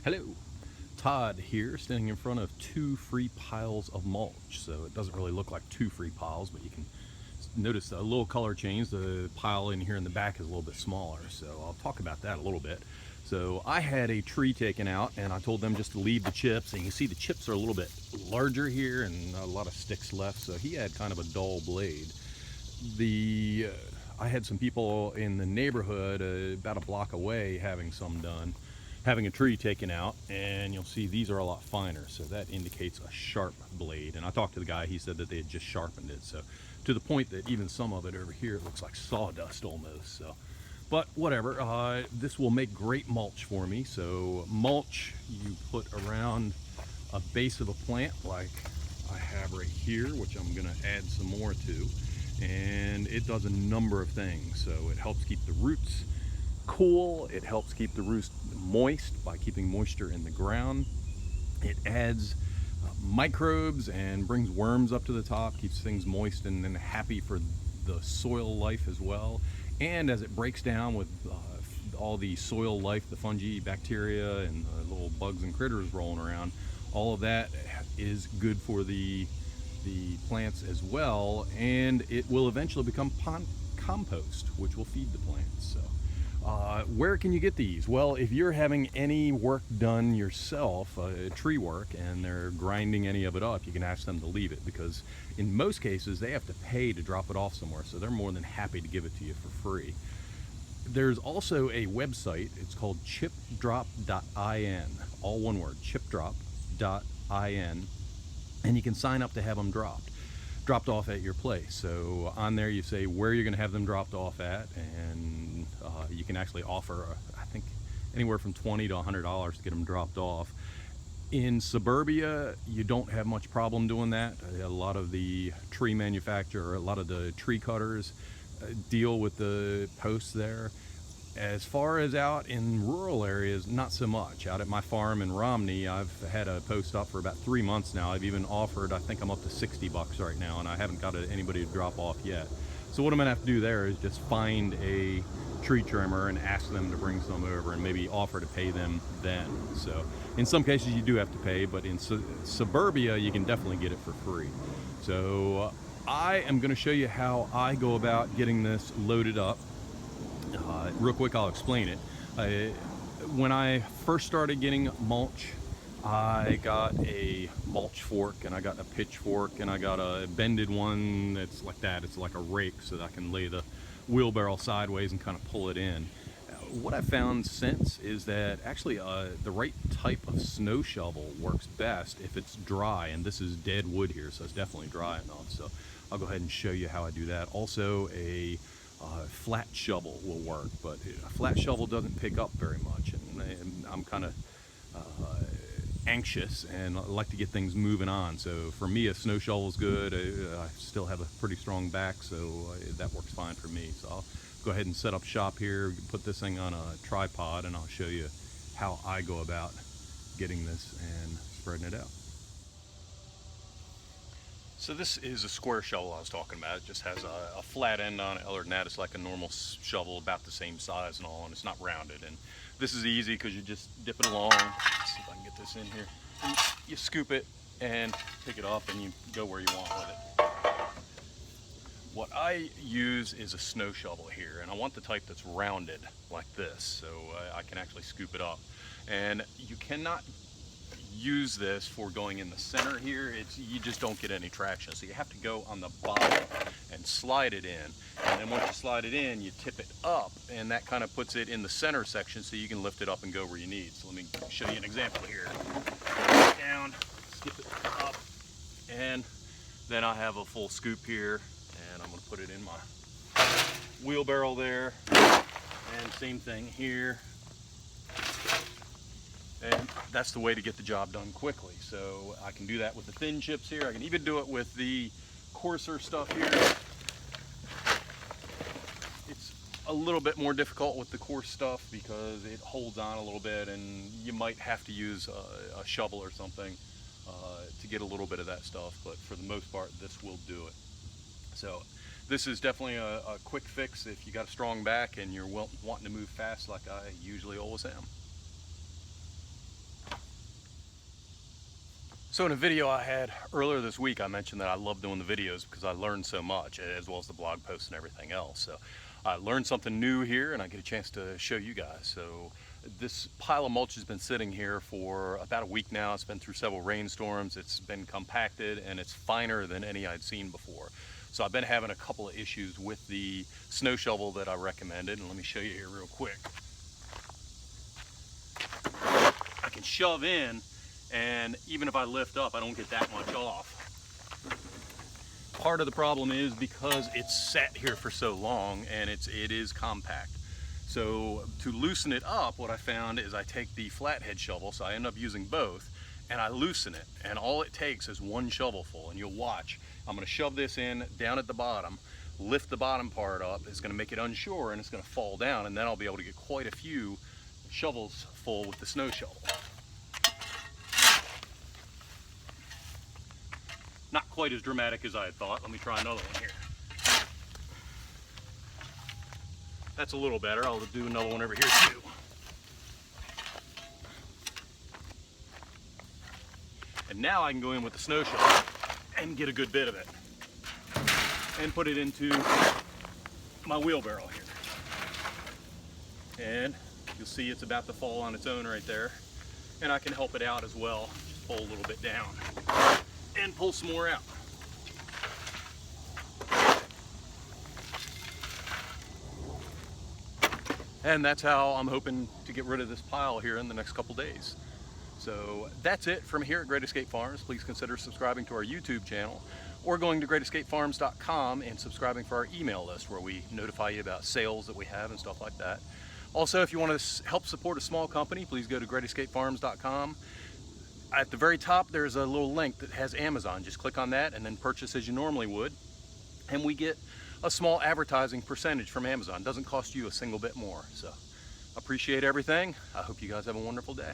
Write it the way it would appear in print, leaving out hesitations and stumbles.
Hello, Todd here, standing in front of two free piles of mulch. So it doesn't really look like two free piles, but you can notice a little color change. The pile in here in the back is a little bit smaller, so I'll talk about that a little bit. So I had a tree taken out and I told them just to leave the chips, and you can see the chips are a little bit larger here and a lot of sticks left, so he had kind of a dull blade. I had some people in the neighborhood about a block away having some done, having a tree taken out, and you'll see these are a lot finer, so that indicates a sharp blade. And I talked to the guy, he said that they had just sharpened it, so to the point that even some of it over here looks like sawdust almost. So but whatever, this will make great mulch for me. So mulch you put around a base of a plant like I have right here, which I'm gonna add some more to, and it does a number of things. So it helps keep the roots cool, it helps keep the roots moist by keeping moisture in the ground, it adds microbes and brings worms up to the top, keeps things moist and happy for the soil life as well. And as it breaks down with all the soil life, the fungi, bacteria, and the little bugs and critters rolling around, all of that is good for the plants as well, and it will eventually become compost, which will feed the plants. So where can you get these? Well, if you're having any work done yourself, tree work, and they're grinding any of it up, you can ask them to leave it, because in most cases they have to pay to drop it off somewhere, so they're more than happy to give it to you for free. There's also a website, it's called chipdrop.in, all one word, chipdrop.in, and you can sign up to have them dropped off at your place. So on there you say where you're going to have them dropped off at, and you can actually offer I think anywhere from $20 to $100 to get them dropped off. In suburbia you don't have much problem doing that. A lot of the tree manufacturer, a lot of the tree cutters deal with the posts there. As far as out in rural areas, not so much. Out at my farm in Romney, I've had a post up for about 3 months now. I've even offered, I think I'm up to $60 right now, and I haven't got anybody to drop off yet. So what I'm gonna have to do there is just find a tree trimmer and ask them to bring some over, and maybe offer to pay them then. So in some cases you do have to pay, but in suburbia you can definitely get it for free. So I am gonna show you how I go about getting this loaded up. Real quick, I'll explain it. When I first started getting mulch, I got a mulch fork, and I got a pitchfork, and I got a bended one that's like that. It's like a rake, so that I can lay the wheelbarrow sideways and kind of pull it in. What I've found since is that actually the right type of snow shovel works best if it's dry, and this is dead wood here, so it's definitely dry enough. So I'll go ahead and show you how I do that. Also, a flat shovel will work, but a flat shovel doesn't pick up very much, and I'm kind of anxious and I like to get things moving on. So for me, a snow shovel is good. I still have a pretty strong back, so that works fine for me. So I'll go ahead and set up shop here, put this thing on a tripod, and I'll show you how I go about getting this and spreading it out. So this is a square shovel I was talking about. It just has a flat end on it. Other than that, it's like a normal shovel, about the same size and all, and it's not rounded. And this is easy because you just dip it along. Let's see if I can get this in here. And you scoop it and pick it up, and you go where you want with it. What I use is a snow shovel here, and I want the type that's rounded like this, so I can actually scoop it up. And you cannot use this for going in the center here. You just don't get any traction, so you have to go on the bottom and slide it in, and then once you slide it in, you tip it up, and that kind of puts it in the center section so you can lift it up and go where you need. So let me show you an example here. Down, skip it up, and then I have a full scoop here, and I'm going to put it in my wheelbarrow there, and same thing here. And that's the way to get the job done quickly. So I can do that with the thin chips here. I can even do it with the coarser stuff here. It's a little bit more difficult with the coarse stuff because it holds on a little bit, and you might have to use a shovel or something to get a little bit of that stuff, but for the most part this will do it. So this is definitely a quick fix if you got a strong back and you're wanting to move fast like I usually always am. So in a video I had earlier this week, I mentioned that I love doing the videos because I learned so much, as well as the blog posts and everything else. So I learned something new here and I get a chance to show you guys. So this pile of mulch has been sitting here for about a week now. It's been through several rainstorms. It's been compacted and it's finer than any I'd seen before. So I've been having a couple of issues with the snow shovel that I recommended, and let me show you here real quick. I can shove in, and even if I lift up, I don't get that much off. Part of the problem is because it's sat here for so long and it is compact. So to loosen it up, what I found is I take the flathead shovel, so I end up using both, and I loosen it, and all it takes is one shovelful. And you'll watch, I'm going to shove this in down at the bottom, lift the bottom part up. It's going to make it unsure and it's going to fall down, and then I'll be able to get quite a few shovels full with the snow shovel. Not quite as dramatic as I had thought. Let me try another one here. That's a little better. I'll do another one over here too. And now I can go in with the snow shovel and get a good bit of it and put it into my wheelbarrow here. And you'll see it's about to fall on its own right there. And I can help it out as well. Just pull a little bit down and pull some more out. And that's how I'm hoping to get rid of this pile here in the next couple days. So that's it from here at Great Escape Farms. Please consider subscribing to our YouTube channel or going to greatescapefarms.com and subscribing for our email list, where we notify you about sales that we have and stuff like that. Also, if you want to help support a small company, please go to greatescapefarms.com. At the very top, there's a little link that has Amazon. Just click on that and then purchase as you normally would. And we get a small advertising percentage from Amazon. It doesn't cost you a single bit more. So appreciate everything. I hope you guys have a wonderful day.